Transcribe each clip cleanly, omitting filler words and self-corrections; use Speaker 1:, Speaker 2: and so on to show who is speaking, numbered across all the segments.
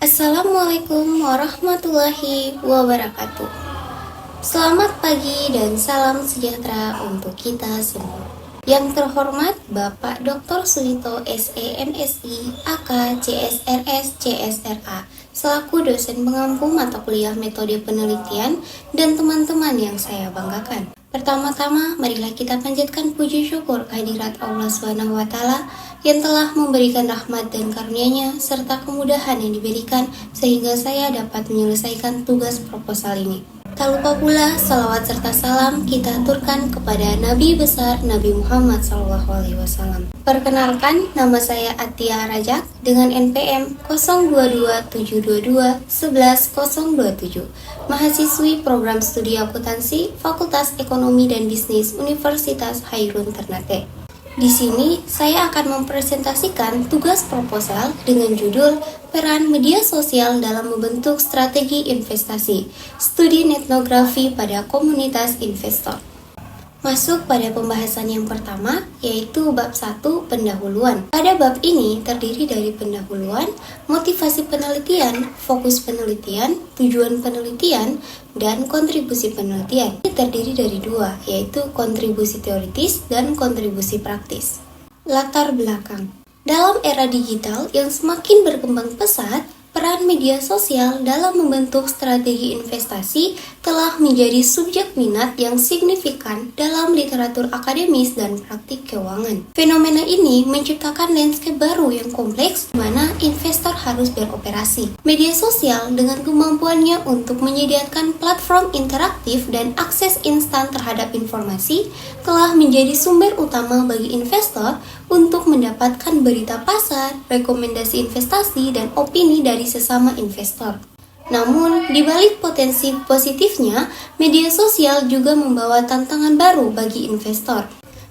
Speaker 1: Assalamualaikum warahmatullahi wabarakatuh. Selamat pagi dan salam sejahtera untuk kita semua. Yang terhormat Bapak Dr. Sulito SE MSI AK CSRS CSRA selaku dosen pengampu mata kuliah metode penelitian dan teman-teman yang saya banggakan. Pertama-tama, marilah kita panjatkan puji syukur kehadirat Allah Subhanahu wa Ta'ala yang telah memberikan rahmat dan karunia-Nya serta kemudahan yang diberikan sehingga saya dapat menyelesaikan tugas proposal ini. Tak lupa pula salawat serta salam kita aturkan kepada Nabi besar Nabi Muhammad SAW. Perkenalkan, nama saya Atia Rajak dengan NPM 022722110027, mahasiswi program studi akuntansi Fakultas Ekonomi dan Bisnis Universitas Hairun Ternate. Di sini saya akan mempresentasikan tugas proposal dengan judul Peran Media Sosial dalam Membentuk Strategi Investasi, Studi Etnografi pada Komunitas Investor. Masuk pada pembahasan yang pertama, yaitu bab 1 pendahuluan. Pada bab ini terdiri dari pendahuluan, motivasi penelitian, fokus penelitian, tujuan penelitian, dan kontribusi penelitian. Ini terdiri dari dua, yaitu kontribusi teoritis dan kontribusi praktis. Latar belakang. Dalam era digital yang semakin berkembang pesat, peran media sosial dalam membentuk strategi investasi telah menjadi subjek minat yang signifikan dalam literatur akademis dan praktik keuangan. Fenomena ini menciptakan landscape baru yang kompleks di mana investor harus beroperasi. Media sosial dengan kemampuannya untuk menyediakan platform interaktif dan akses instan terhadap informasi telah menjadi sumber utama bagi investor untuk mendapatkan berita pasar, rekomendasi investasi, dan opini dari sesama investor. Namun, di balik potensi positifnya, media sosial juga membawa tantangan baru bagi investor.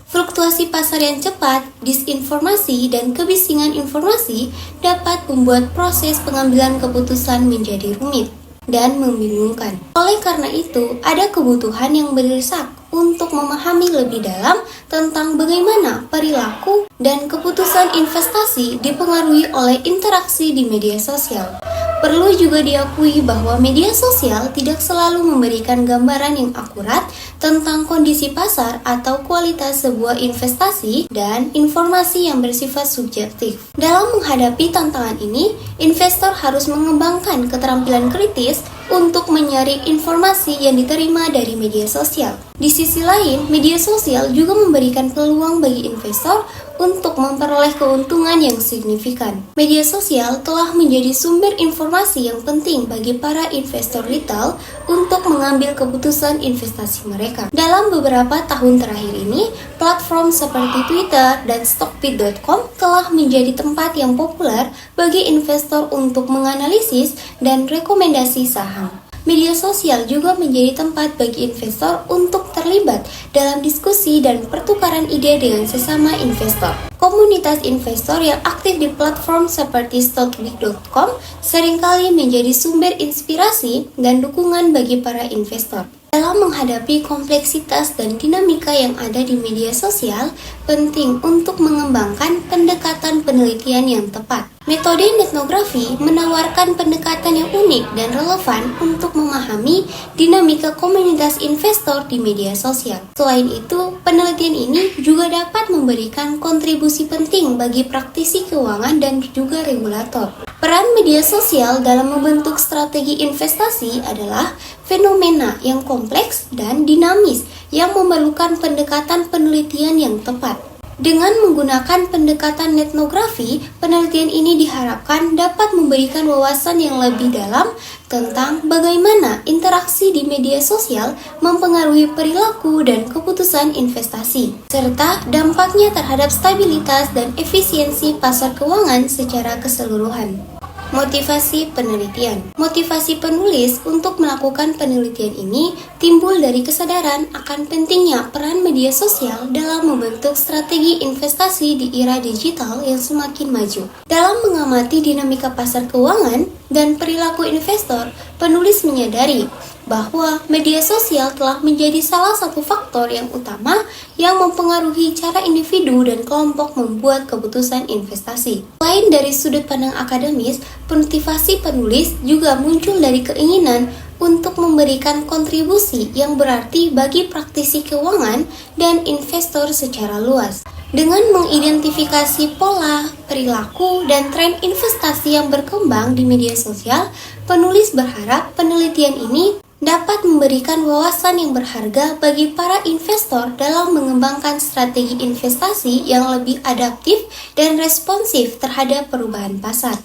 Speaker 1: Fluktuasi pasar yang cepat, disinformasi, dan kebisingan informasi dapat membuat proses pengambilan keputusan menjadi rumit dan membingungkan. Oleh karena itu, ada kebutuhan yang mendesak untuk memahami lebih dalam tentang bagaimana perilaku dan keputusan investasi dipengaruhi oleh interaksi di media sosial. Perlu juga diakui bahwa media sosial tidak selalu memberikan gambaran yang akurat tentang kondisi pasar atau kualitas sebuah investasi dan informasi yang bersifat subjektif. Dalam menghadapi tantangan ini, investor harus mengembangkan keterampilan kritis untuk menyaring informasi yang diterima dari media sosial. Di sisi lain, media sosial juga memberikan peluang bagi investor untuk memperoleh keuntungan yang signifikan. Media sosial telah menjadi sumber informasi yang penting bagi para investor retail untuk mengambil keputusan investasi mereka. Dalam beberapa tahun terakhir ini, platform seperti Twitter dan Stockbit.com telah menjadi tempat yang populer bagi investor untuk menganalisis dan rekomendasi saham. Media sosial juga menjadi tempat bagi investor untuk terlibat dalam diskusi dan pertukaran ide dengan sesama investor. Komunitas investor yang aktif di platform seperti Stockbit.com seringkali menjadi sumber inspirasi dan dukungan bagi para investor. Dalam menghadapi kompleksitas dan dinamika yang ada di media sosial, penting untuk mengembangkan pendekatan penelitian yang tepat. Metode etnografi menawarkan pendekatan yang unik dan relevan untuk memahami dinamika komunitas investor di media sosial. Selain itu, penelitian ini juga dapat memberikan kontribusi penting bagi praktisi keuangan dan juga regulator. Peran media sosial dalam membentuk strategi investasi adalah fenomena yang kompleks dan dinamis yang memerlukan pendekatan penelitian yang tepat. Dengan menggunakan pendekatan etnografi, penelitian ini diharapkan dapat memberikan wawasan yang lebih dalam tentang bagaimana interaksi di media sosial mempengaruhi perilaku dan keputusan investasi, serta dampaknya terhadap stabilitas dan efisiensi pasar keuangan secara keseluruhan. Motivasi penelitian. Motivasi penulis untuk melakukan penelitian ini timbul dari kesadaran akan pentingnya peran media sosial dalam membentuk strategi investasi di era digital yang semakin maju. Dalam mengamati dinamika pasar keuangan dan perilaku investor, penulis menyadari bahwa media sosial telah menjadi salah satu faktor yang utama yang mempengaruhi cara individu dan kelompok membuat keputusan investasi. Selain dari sudut pandang akademis, motivasi penulis juga muncul dari keinginan untuk memberikan kontribusi yang berarti bagi praktisi keuangan dan investor secara luas. Dengan mengidentifikasi pola, perilaku, dan tren investasi yang berkembang di media sosial, penulis berharap penelitian ini dapat memberikan wawasan yang berharga bagi para investor dalam mengembangkan strategi investasi yang lebih adaptif dan responsif terhadap perubahan pasar.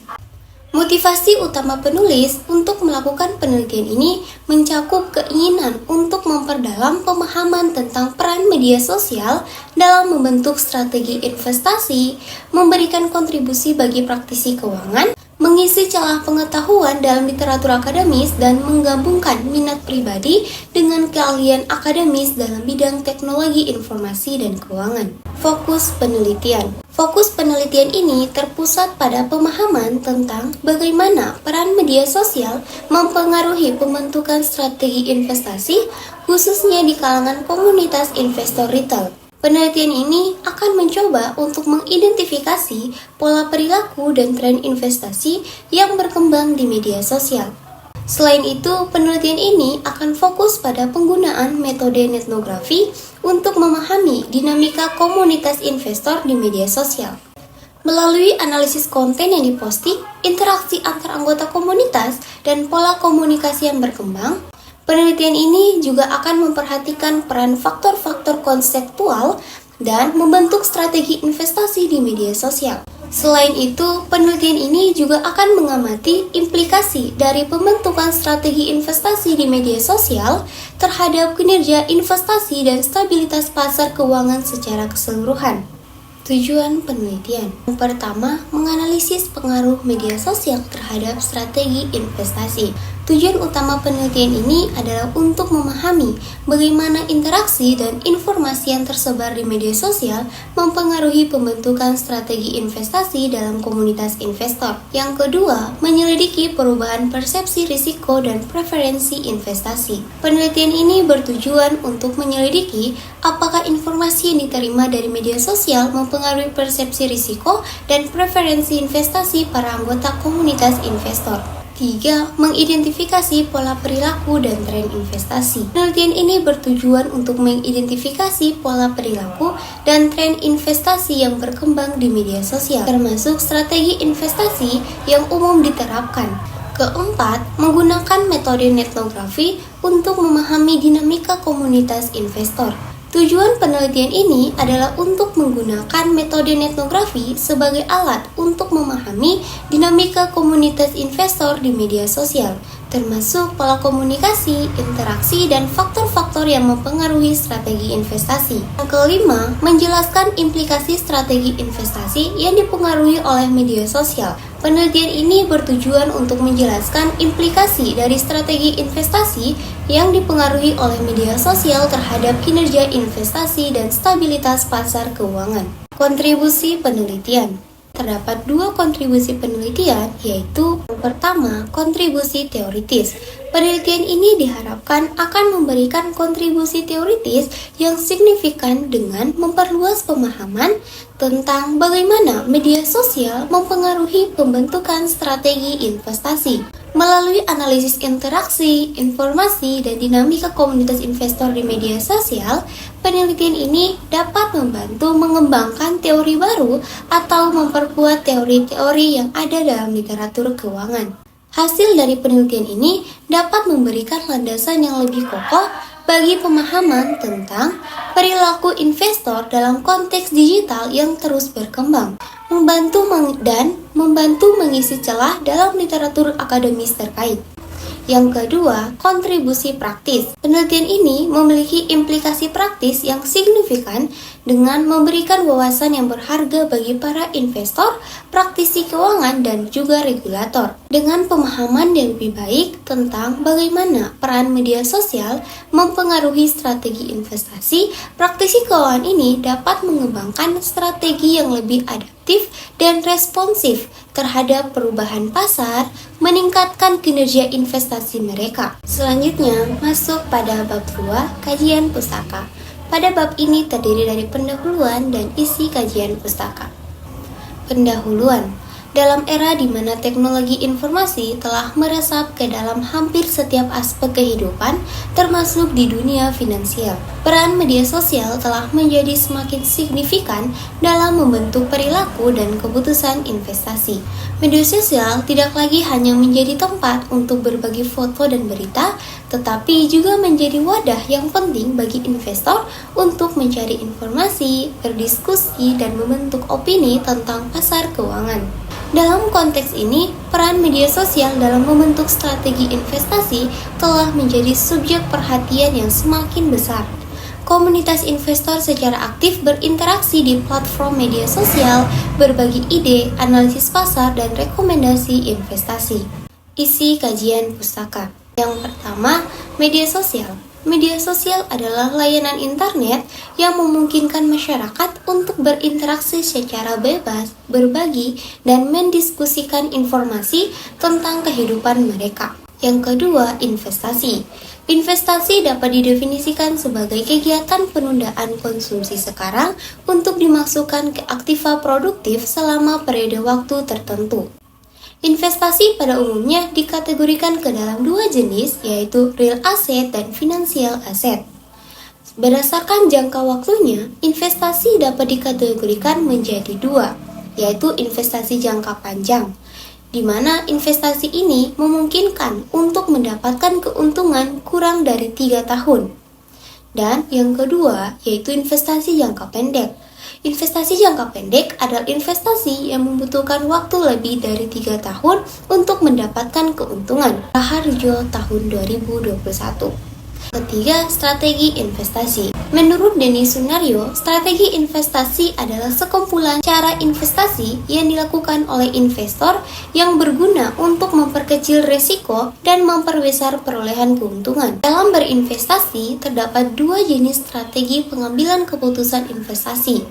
Speaker 1: Motivasi utama penulis untuk melakukan penelitian ini mencakup keinginan untuk memperdalam pemahaman tentang peran media sosial dalam membentuk strategi investasi, memberikan kontribusi bagi praktisi keuangan, mengisi celah pengetahuan dalam literatur akademis, dan menggabungkan minat pribadi dengan keahlian akademis dalam bidang teknologi informasi dan keuangan. Fokus penelitian. Fokus penelitian ini terpusat pada pemahaman tentang bagaimana peran media sosial mempengaruhi pembentukan strategi investasi, khususnya di kalangan komunitas investor retail. Penelitian ini akan mencoba untuk mengidentifikasi pola perilaku dan tren investasi yang berkembang di media sosial. Selain itu, penelitian ini akan fokus pada penggunaan metode etnografi untuk memahami dinamika komunitas investor di media sosial. Melalui analisis konten yang diposting, interaksi antar anggota komunitas, dan pola komunikasi yang berkembang, penelitian ini juga akan memperhatikan peran faktor-faktor konseptual dan membentuk strategi investasi di media sosial. Selain itu, penelitian ini juga akan mengamati implikasi dari pembentukan strategi investasi di media sosial terhadap kinerja investasi dan stabilitas pasar keuangan secara keseluruhan. Tujuan penelitian. Yang pertama, menganalisis pengaruh media sosial terhadap strategi investasi. Tujuan utama penelitian ini adalah untuk memahami bagaimana interaksi dan informasi yang tersebar di media sosial mempengaruhi pembentukan strategi investasi dalam komunitas investor. Yang kedua, menyelidiki perubahan persepsi risiko dan preferensi investasi. Penelitian ini bertujuan untuk menyelidiki apakah informasi yang diterima dari media sosial mempengaruhi persepsi risiko dan preferensi investasi para anggota komunitas investor. 3. Mengidentifikasi pola perilaku dan tren investasi. Penelitian ini bertujuan untuk mengidentifikasi pola perilaku dan tren investasi yang berkembang di media sosial, termasuk strategi investasi yang umum diterapkan. Keempat, menggunakan metode etnografi untuk memahami dinamika komunitas investor. Tujuan penelitian ini adalah untuk menggunakan metode etnografi sebagai alat untuk memahami dinamika komunitas investor di media sosial, termasuk pola komunikasi, interaksi, dan faktor-faktor yang mempengaruhi strategi investasi. Yang kelima, menjelaskan implikasi strategi investasi yang dipengaruhi oleh media sosial. Penelitian ini bertujuan untuk menjelaskan implikasi dari strategi investasi yang dipengaruhi oleh media sosial terhadap kinerja investasi dan stabilitas pasar keuangan. Kontribusi penelitian. Terdapat dua kontribusi penelitian, yaitu yang pertama, kontribusi teoritis. Penelitian ini diharapkan akan memberikan kontribusi teoritis yang signifikan dengan memperluas pemahaman tentang bagaimana media sosial mempengaruhi pembentukan strategi investasi. Melalui analisis interaksi, informasi, dan dinamika komunitas investor di media sosial, penelitian ini dapat membantu mengembangkan teori baru atau memperkuat teori-teori yang ada dalam literatur keuangan. Hasil dari penelitian ini dapat memberikan landasan yang lebih kokoh bagi pemahaman tentang perilaku investor dalam konteks digital yang terus berkembang, membantu mengisi celah dalam literatur akademis terkait. Yang kedua, kontribusi praktis. Penelitian ini memiliki implikasi praktis yang signifikan dengan memberikan wawasan yang berharga bagi para investor, praktisi keuangan, dan juga regulator. Dengan pemahaman yang lebih baik tentang bagaimana peran media sosial mempengaruhi strategi investasi, praktisi keuangan ini dapat mengembangkan strategi yang lebih adaptif dan responsif terhadap perubahan pasar, meningkatkan kinerja investasi mereka. Selanjutnya, masuk pada bab 2, kajian pustaka. Pada bab ini terdiri dari pendahuluan dan isi kajian pustaka. Pendahuluan. Dalam era di mana teknologi informasi telah meresap ke dalam hampir setiap aspek kehidupan, termasuk di dunia finansial, peran media sosial telah menjadi semakin signifikan dalam membentuk perilaku dan keputusan investasi. Media sosial tidak lagi hanya menjadi tempat untuk berbagi foto dan berita, tetapi juga menjadi wadah yang penting bagi investor untuk mencari informasi, berdiskusi, dan membentuk opini tentang pasar keuangan. Dalam konteks ini, peran media sosial dalam membentuk strategi investasi telah menjadi subjek perhatian yang semakin besar. Komunitas investor secara aktif berinteraksi di platform media sosial, berbagi ide, analisis pasar, dan rekomendasi investasi. Isi kajian pustaka. Yang pertama, media sosial. Media sosial adalah layanan internet yang memungkinkan masyarakat untuk berinteraksi secara bebas, berbagi, dan mendiskusikan informasi tentang kehidupan mereka. Yang kedua, investasi. Investasi dapat didefinisikan sebagai kegiatan penundaan konsumsi sekarang untuk dimasukkan ke aktiva produktif selama periode waktu tertentu. Investasi pada umumnya dikategorikan ke dalam dua jenis, yaitu real asset dan financial asset. Berdasarkan jangka waktunya, investasi dapat dikategorikan menjadi dua, yaitu investasi jangka panjang, di mana investasi ini memungkinkan untuk mendapatkan keuntungan kurang dari 3 tahun. Dan yang kedua, yaitu investasi jangka pendek. Investasi jangka pendek adalah investasi yang membutuhkan waktu lebih dari 3 tahun untuk mendapatkan keuntungan. Raharjo tahun 2021. Ketiga, strategi investasi. Menurut Dennis Sunario, strategi investasi adalah sekumpulan cara investasi yang dilakukan oleh investor yang berguna untuk memperkecil risiko dan memperbesar perolehan keuntungan. Dalam berinvestasi, terdapat dua jenis strategi pengambilan keputusan investasi,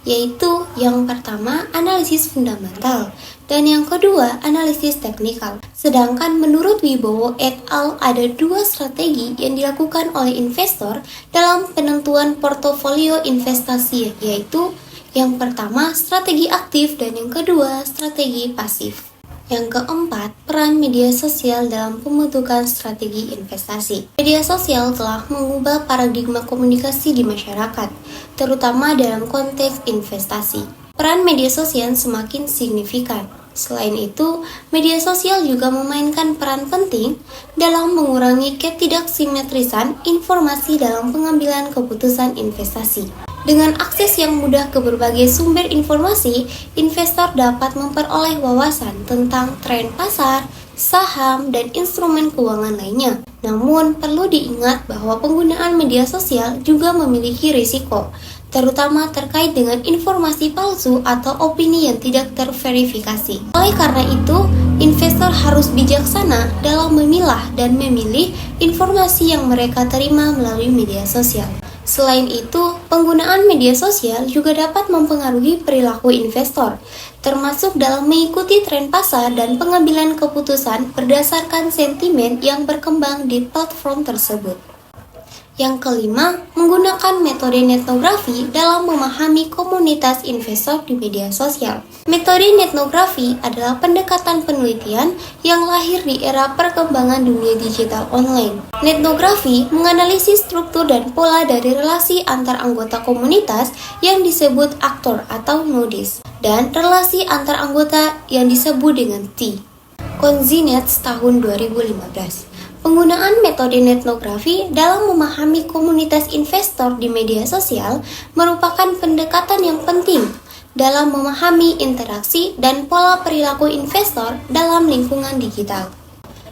Speaker 1: yaitu yang pertama, analisis fundamental, dan yang kedua, analisis teknikal. Sedangkan menurut Wibowo et al. Ada dua strategi yang dilakukan oleh investor dalam penentuan portofolio investasi, yaitu yang pertama, strategi aktif, dan yang kedua, strategi pasif. Yang keempat, peran media sosial dalam pembentukan strategi investasi. Media sosial telah mengubah paradigma komunikasi di masyarakat, terutama dalam konteks investasi. Peran media sosial semakin signifikan. Selain itu, media sosial juga memainkan peran penting dalam mengurangi ketidaksimetrisan informasi dalam pengambilan keputusan investasi. Dengan akses yang mudah ke berbagai sumber informasi, investor dapat memperoleh wawasan tentang tren pasar, saham, dan instrumen keuangan lainnya. Namun, perlu diingat bahwa penggunaan media sosial juga memiliki risiko, terutama terkait dengan informasi palsu atau opini yang tidak terverifikasi. Oleh karena itu, investor harus bijaksana dalam memilah dan memilih informasi yang mereka terima melalui media sosial. Selain itu, penggunaan media sosial juga dapat mempengaruhi perilaku investor, termasuk dalam mengikuti tren pasar dan pengambilan keputusan berdasarkan sentimen yang berkembang di platform tersebut. Yang kelima, menggunakan metode etnografi dalam memahami komunitas investor di media sosial. Metode etnografi adalah pendekatan penelitian yang lahir di era perkembangan dunia digital online. Etnografi menganalisis struktur dan pola dari relasi antar anggota komunitas yang disebut aktor atau nodis, dan relasi antar anggota yang disebut dengan T. Konzinets tahun 2015. Penggunaan metode etnografi dalam memahami komunitas investor di media sosial merupakan pendekatan yang penting dalam memahami interaksi dan pola perilaku investor dalam lingkungan digital.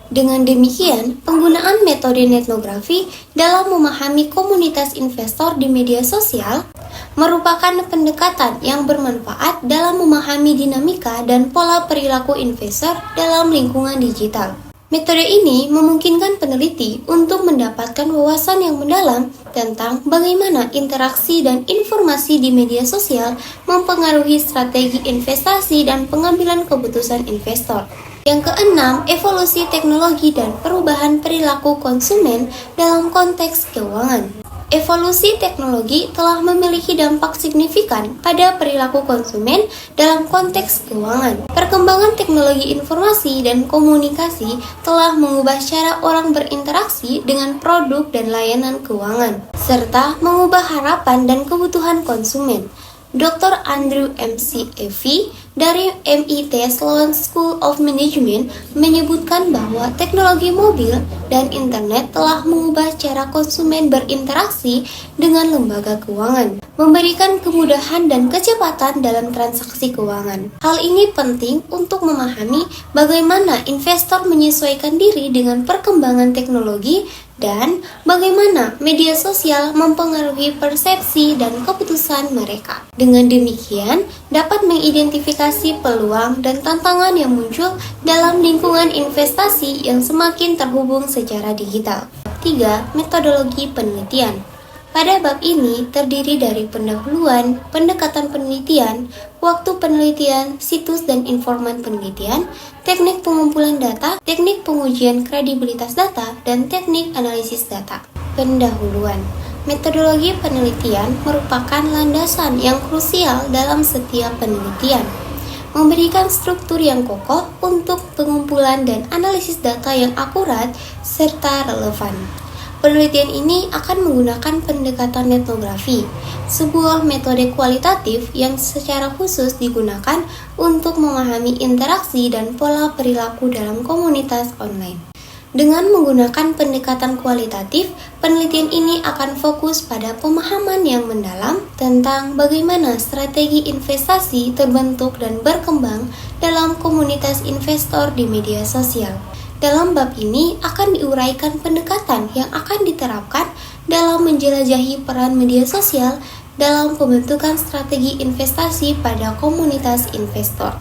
Speaker 1: Dengan demikian, penggunaan metode etnografi dalam memahami komunitas investor di media sosial merupakan pendekatan yang bermanfaat dalam memahami dinamika dan pola perilaku investor dalam lingkungan digital. Metode ini memungkinkan peneliti untuk mendapatkan wawasan yang mendalam tentang bagaimana interaksi dan informasi di media sosial mempengaruhi strategi investasi dan pengambilan keputusan investor. Yang keenam, evolusi teknologi dan perubahan perilaku konsumen dalam konteks keuangan. Evolusi teknologi telah memiliki dampak signifikan pada perilaku konsumen dalam konteks keuangan. Perkembangan teknologi informasi dan komunikasi telah mengubah cara orang berinteraksi dengan produk dan layanan keuangan, serta mengubah harapan dan kebutuhan konsumen. Dr. Andrew McAfee dari MIT Sloan School of Management menyebutkan bahwa teknologi mobil dan internet telah mengubah cara konsumen berinteraksi dengan lembaga keuangan, memberikan kemudahan dan kecepatan dalam transaksi keuangan. Hal ini penting untuk memahami bagaimana investor menyesuaikan diri dengan perkembangan teknologi dan bagaimana media sosial mempengaruhi persepsi dan keputusan mereka. Dengan demikian, dapat mengidentifikasi peluang dan tantangan yang muncul dalam lingkungan investasi yang semakin terhubung secara digital. 3. Metodologi penelitian. Pada bab ini terdiri dari pendahuluan, pendekatan penelitian, waktu penelitian, situs dan informan penelitian, teknik pengumpulan data, teknik pengujian kredibilitas data, dan teknik analisis data. Pendahuluan. Metodologi penelitian merupakan landasan yang krusial dalam setiap penelitian, memberikan struktur yang kokoh untuk pengumpulan dan analisis data yang akurat serta relevan. Penelitian ini akan menggunakan pendekatan etnografi, sebuah metode kualitatif yang secara khusus digunakan untuk memahami interaksi dan pola perilaku dalam komunitas online. Dengan menggunakan pendekatan kualitatif, penelitian ini akan fokus pada pemahaman yang mendalam tentang bagaimana strategi investasi terbentuk dan berkembang dalam komunitas investor di media sosial. Dalam bab ini akan diuraikan pendekatan yang akan diterapkan dalam menjelajahi peran media sosial dalam pembentukan strategi investasi pada komunitas investor.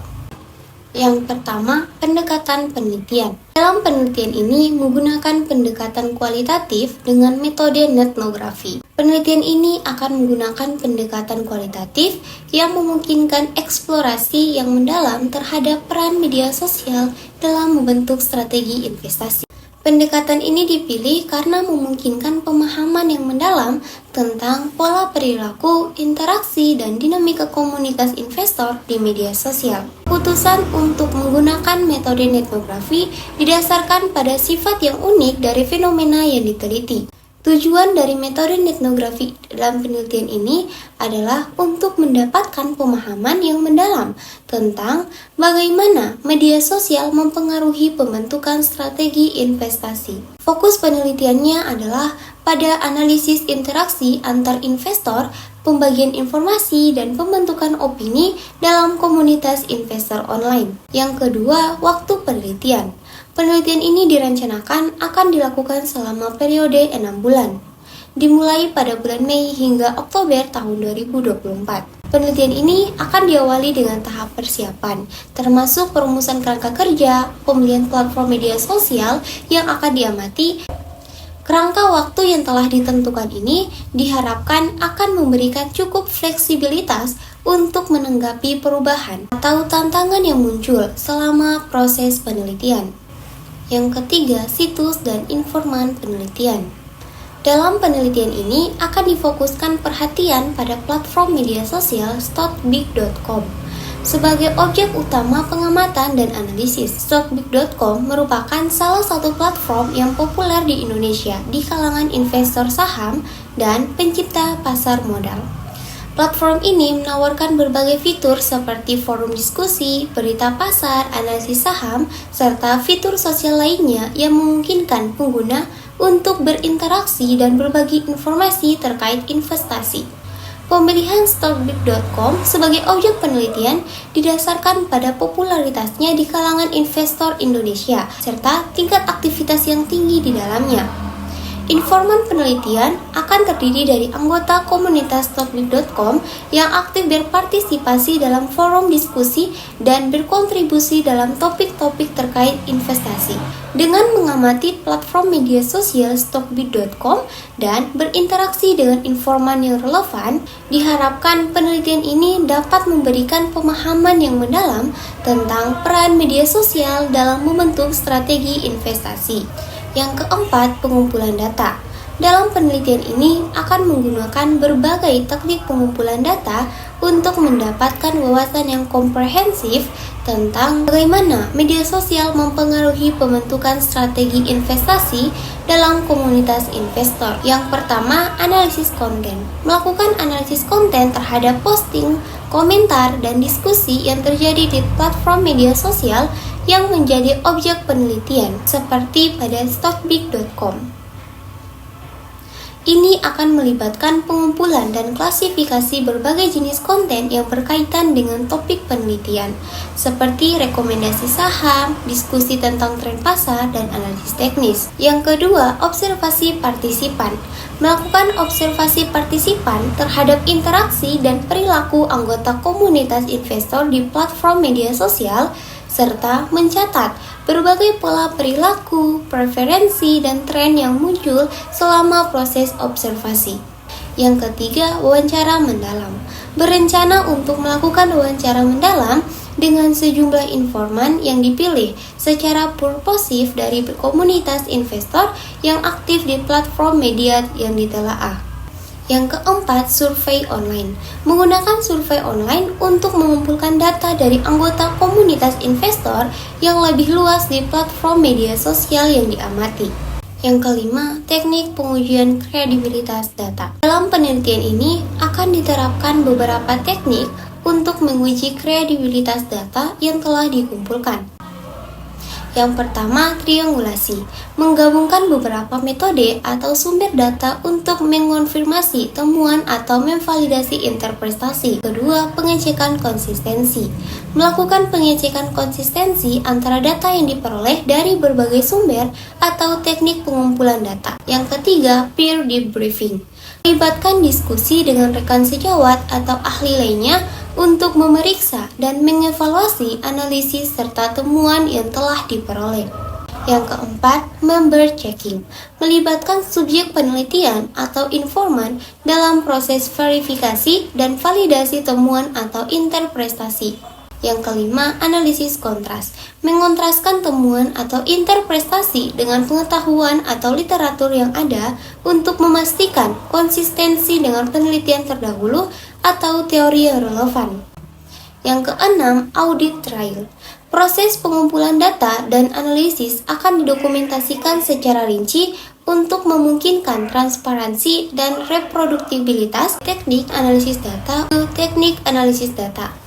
Speaker 1: Yang pertama, pendekatan penelitian. Dalam penelitian ini menggunakan pendekatan kualitatif dengan metode etnografi. Penelitian ini akan menggunakan pendekatan kualitatif yang memungkinkan eksplorasi yang mendalam terhadap peran media sosial dalam membentuk strategi investasi. Pendekatan ini dipilih karena memungkinkan pemahaman yang mendalam tentang pola perilaku, interaksi, dan dinamika komunitas investor di media sosial. Keputusan untuk menggunakan metode etnografi didasarkan pada sifat yang unik dari fenomena yang diteliti. Tujuan dari metode etnografi dalam penelitian ini adalah untuk mendapatkan pemahaman yang mendalam tentang bagaimana media sosial mempengaruhi pembentukan strategi investasi. Fokus penelitiannya adalah pada analisis interaksi antar investor, pembagian informasi, dan pembentukan opini dalam komunitas investor online. Yang kedua, waktu penelitian. Penelitian ini direncanakan akan dilakukan selama periode 6 bulan, dimulai pada bulan Mei hingga Oktober tahun 2024. Penelitian ini akan diawali dengan tahap persiapan, termasuk perumusan kerangka kerja, pemilihan platform media sosial yang akan diamati. Kerangka waktu yang telah ditentukan ini diharapkan akan memberikan cukup fleksibilitas untuk menanggapi perubahan atau tantangan yang muncul selama proses penelitian. Yang ketiga, situs dan informan penelitian. Dalam penelitian ini akan difokuskan perhatian pada platform media sosial stockbig.com sebagai objek utama pengamatan dan analisis. Stockbig.com merupakan salah satu platform yang populer di Indonesia di kalangan investor saham dan pencipta pasar modal. Platform ini menawarkan berbagai fitur seperti forum diskusi, berita pasar, analisis saham, serta fitur sosial lainnya yang memungkinkan pengguna untuk berinteraksi dan berbagi informasi terkait investasi. Pemilihan stockbig.com sebagai objek penelitian didasarkan pada popularitasnya di kalangan investor Indonesia, serta tingkat aktivitas yang tinggi di dalamnya. Informan penelitian akan terdiri dari anggota komunitas Stockbit.com yang aktif berpartisipasi dalam forum diskusi dan berkontribusi dalam topik-topik terkait investasi. Dengan mengamati platform media sosial Stockbit.com dan berinteraksi dengan informan yang relevan, diharapkan penelitian ini dapat memberikan pemahaman yang mendalam tentang peran media sosial dalam membentuk strategi investasi. Yang keempat, pengumpulan data. Dalam penelitian ini akan menggunakan berbagai teknik pengumpulan data untuk mendapatkan wawasan yang komprehensif tentang bagaimana media sosial mempengaruhi pembentukan strategi investasi dalam komunitas investor. Yang pertama, analisis konten. Melakukan analisis konten terhadap posting, komentar, dan diskusi yang terjadi di platform media sosial yang menjadi objek penelitian, seperti pada Stockbit.com. Ini akan melibatkan pengumpulan dan klasifikasi berbagai jenis konten yang berkaitan dengan topik penelitian, seperti rekomendasi saham, diskusi tentang tren pasar, dan analisis teknis. Yang kedua, observasi partisipan. Melakukan observasi partisipan terhadap interaksi dan perilaku anggota komunitas investor di platform media sosial, serta mencatat berbagai pola perilaku, preferensi, dan tren yang muncul selama proses observasi. Yang ketiga, wawancara mendalam. Berencana untuk melakukan wawancara mendalam dengan sejumlah informan yang dipilih secara purposif dari komunitas investor yang aktif di platform media yang ditelaah. Yang keempat, survei online. Menggunakan survei online untuk mengumpulkan data dari anggota komunitas investor yang lebih luas di platform media sosial yang diamati. Yang kelima, teknik pengujian kredibilitas data. Dalam penelitian ini akan diterapkan beberapa teknik untuk menguji kredibilitas data yang telah dikumpulkan. Yang pertama, triangulasi. Menggabungkan beberapa metode atau sumber data untuk mengonfirmasi temuan atau memvalidasi interpretasi. Kedua, pengecekan konsistensi. Melakukan pengecekan konsistensi antara data yang diperoleh dari berbagai sumber atau teknik pengumpulan data. Yang ketiga, peer debriefing. Melibatkan diskusi dengan rekan sejawat atau ahli lainnya untuk memeriksa dan mengevaluasi analisis serta temuan yang telah diperoleh. Yang keempat, member checking. Melibatkan subjek penelitian atau informan dalam proses verifikasi dan validasi temuan atau interpretasi. Yang kelima, analisis kontras. Mengontraskan temuan atau interpretasi dengan pengetahuan atau literatur yang ada untuk memastikan konsistensi dengan penelitian terdahulu atau teori yang relevan. Yang keenam, audit trail. Proses pengumpulan data dan analisis akan didokumentasikan secara rinci untuk memungkinkan transparansi dan reproduksibilitas teknik analisis data. Teknik analisis data.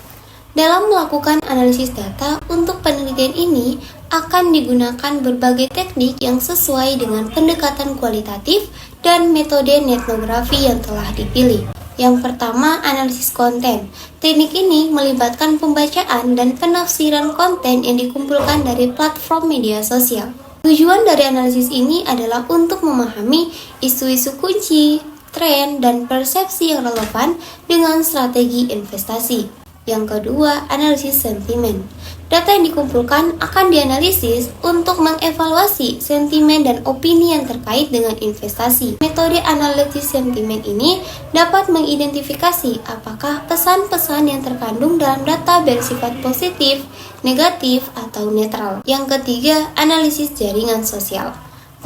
Speaker 1: Dalam melakukan analisis data untuk penelitian ini akan digunakan berbagai teknik yang sesuai dengan pendekatan kualitatif dan metode etnografi yang telah dipilih. Yang pertama, analisis konten. Teknik ini melibatkan pembacaan dan penafsiran konten yang dikumpulkan dari platform media sosial. Tujuan dari analisis ini adalah untuk memahami isu-isu kunci, tren, dan persepsi yang relevan dengan strategi investasi. Yang kedua, analisis sentimen. Data yang dikumpulkan akan dianalisis untuk mengevaluasi sentimen dan opini yang terkait dengan investasi. Metode analisis sentimen ini dapat mengidentifikasi apakah pesan-pesan yang terkandung dalam data bersifat positif, negatif, atau netral. Yang ketiga, analisis jaringan sosial.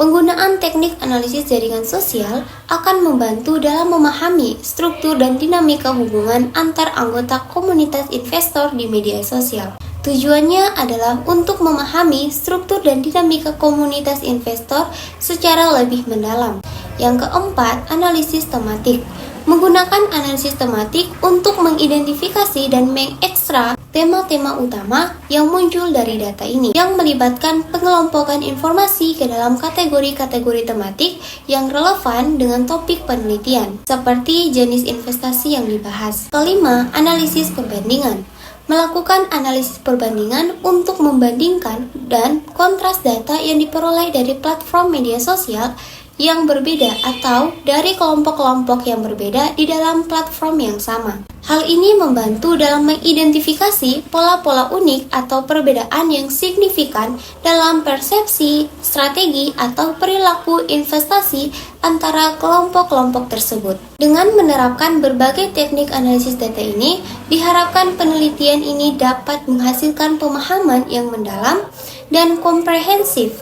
Speaker 1: Penggunaan teknik analisis jaringan sosial akan membantu dalam memahami struktur dan dinamika hubungan antar anggota komunitas investor di media sosial. Tujuannya adalah untuk memahami struktur dan dinamika komunitas investor secara lebih mendalam. Yang keempat, analisis tematik. Menggunakan analisis tematik untuk mengidentifikasi dan mengekstrak tema-tema utama yang muncul dari data ini, yang melibatkan pengelompokan informasi ke dalam kategori-kategori tematik yang relevan dengan topik penelitian, seperti jenis investasi yang dibahas. Kelima, analisis perbandingan. Melakukan analisis perbandingan untuk membandingkan dan kontras data yang diperoleh dari platform media sosial yang berbeda atau dari kelompok-kelompok yang berbeda di dalam platform yang sama. Hal ini membantu dalam mengidentifikasi pola-pola unik atau perbedaan yang signifikan dalam persepsi, strategi, atau perilaku investasi antara kelompok-kelompok tersebut. Dengan menerapkan berbagai teknik analisis data ini, diharapkan penelitian ini dapat menghasilkan pemahaman yang mendalam dan komprehensif.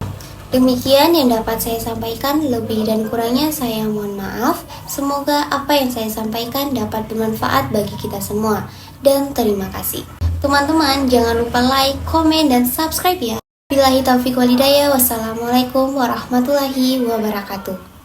Speaker 1: Demikian yang dapat saya sampaikan, lebih dan kurangnya saya mohon maaf. Semoga apa yang saya sampaikan dapat bermanfaat bagi kita semua. Dan terima kasih. Teman-teman, jangan lupa like, komen, dan subscribe ya. Billahi taufiq walhidayah. Wassalamualaikum warahmatullahi wabarakatuh.